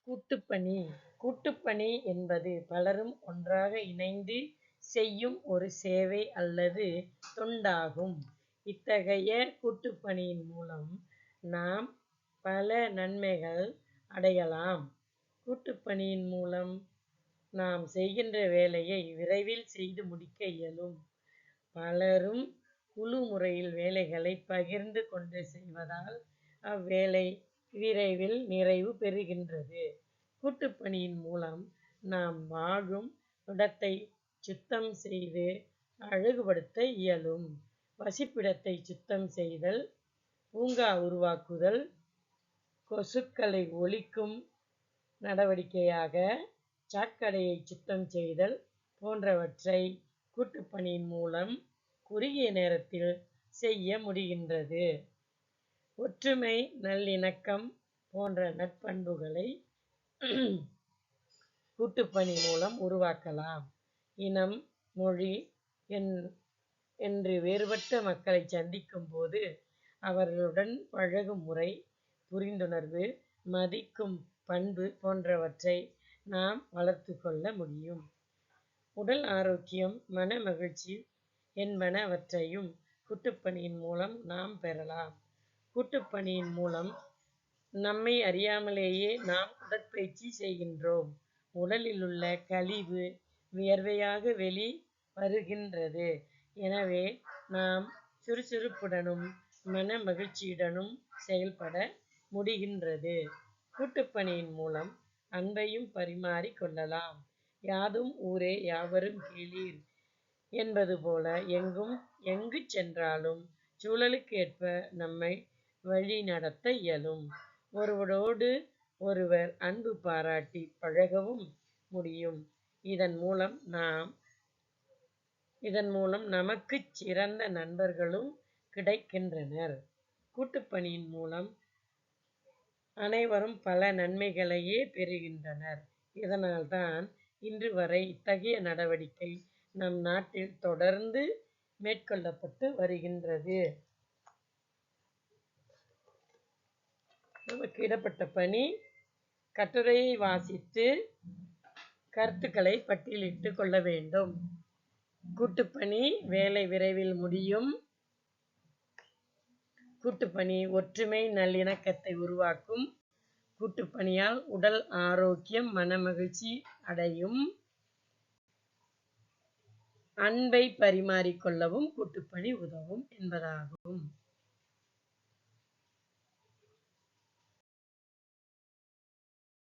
கூட்டுப்பணி. கூட்டுப்பணி என்பது பலரும் ஒன்றாக இணைந்து செய்யும் ஒரு சேவை அல்லது தொண்டாகும். இத்தகைய கூட்டுப்பணியின் மூலம் நாம் பல நன்மைகள் அடையலாம். கூட்டுப்பணியின் மூலம் நாம் செய்கின்ற வேலையை விரைவில் செய்து முடிக்க இயலும். பலரும் குழு முறையில் வேலைகளை பகிர்ந்து கொண்டு செய்வதால் அவ்வேலை விரைவில் நிறைவு பெறுகின்றது. கூட்டுப்பணியின் மூலம் நாம் வாழும் இடத்தை சுத்தம் செய்து அழகுபடுத்த இயலும். வசிப்பிடத்தை சுத்தம் செய்தல், பூங்கா உருவாக்குதல், கொசுக்களை ஒழிக்கும் நடவடிக்கையாக சாக்கடையை சுத்தம் செய்தல் போன்றவற்றை கூட்டுப்பணியின் மூலம் குறுகிய நேரத்தில் செய்ய முடிகின்றது. ஒற்றுமை, நல்லிணக்கம் போன்ற நற்பண்புகளை கூட்டுப்பணி மூலம் உருவாக்கலாம். இனம், மொழி என்று வேறுபட்ட மக்களை சந்திக்கும் போது அவர்களுடன் பழகும் முறை, புரிந்துணர்வு, மதிக்கும் பண்பு போன்றவற்றை நாம் வளர்த்து கொள்ள முடியும். உடல் ஆரோக்கியம், மன மகிழ்ச்சி என்பனவற்றையும் கூட்டுப்பணியின் மூலம் நாம் பெறலாம். கூட்டுப்பணியின் மூலம் நம்மை அறியாமலேயே நாம் உடற்பயிற்சி செய்கின்றோம். உடலில் உள்ள கழிவு வியர்வையாக வெளி வருகின்றது. எனவே நாம் சுறுசுறுப்புடனும் மன மகிழ்ச்சியுடனும் செயல்பட முடிகின்றது. கூட்டுப்பணியின் மூலம் அன்பையும் பரிமாறிக் கொள்ளலாம். யாதும் ஊரே யாவரும் கேளீர் என்பது போல எங்கு சென்றாலும் சூழலுக்கு ஏற்ப நம்மை வழி நடத்த இயலும். ஒருவரோடு ஒருவர் அன்பு பாராட்டி பழகவும் முடியும். இதன் மூலம் நமக்கு சிறந்த நண்பர்களும் கிடைக்கின்றனர். கூட்டுப்பணியின் மூலம் அனைவரும் பல நன்மைகளையே பெறுகின்றனர். இதனால்தான் இன்று வரை இத்தகைய நடவடிக்கை நம் நாட்டில் தொடர்ந்து மேற்கொள்ளப்பட்டு வருகின்றது. நமக்கு இடப்பட்ட பணி, கட்டுரையை வாசித்து கருத்துக்களை பட்டியலிட்டுக் கொள்ள வேண்டும். கூட்டுப்பணி வேலை விரைவில் முடியும். கூட்டுப்பணி ஒற்றுமை, நல்லிணக்கத்தை உருவாக்கும். கூட்டுப்பணியால் உடல் ஆரோக்கியம், மனமகிழ்ச்சி அடையும். அன்பை பரிமாறிக்கொள்ளவும் கூட்டுப்பணி உதவும் என்பதாகும்.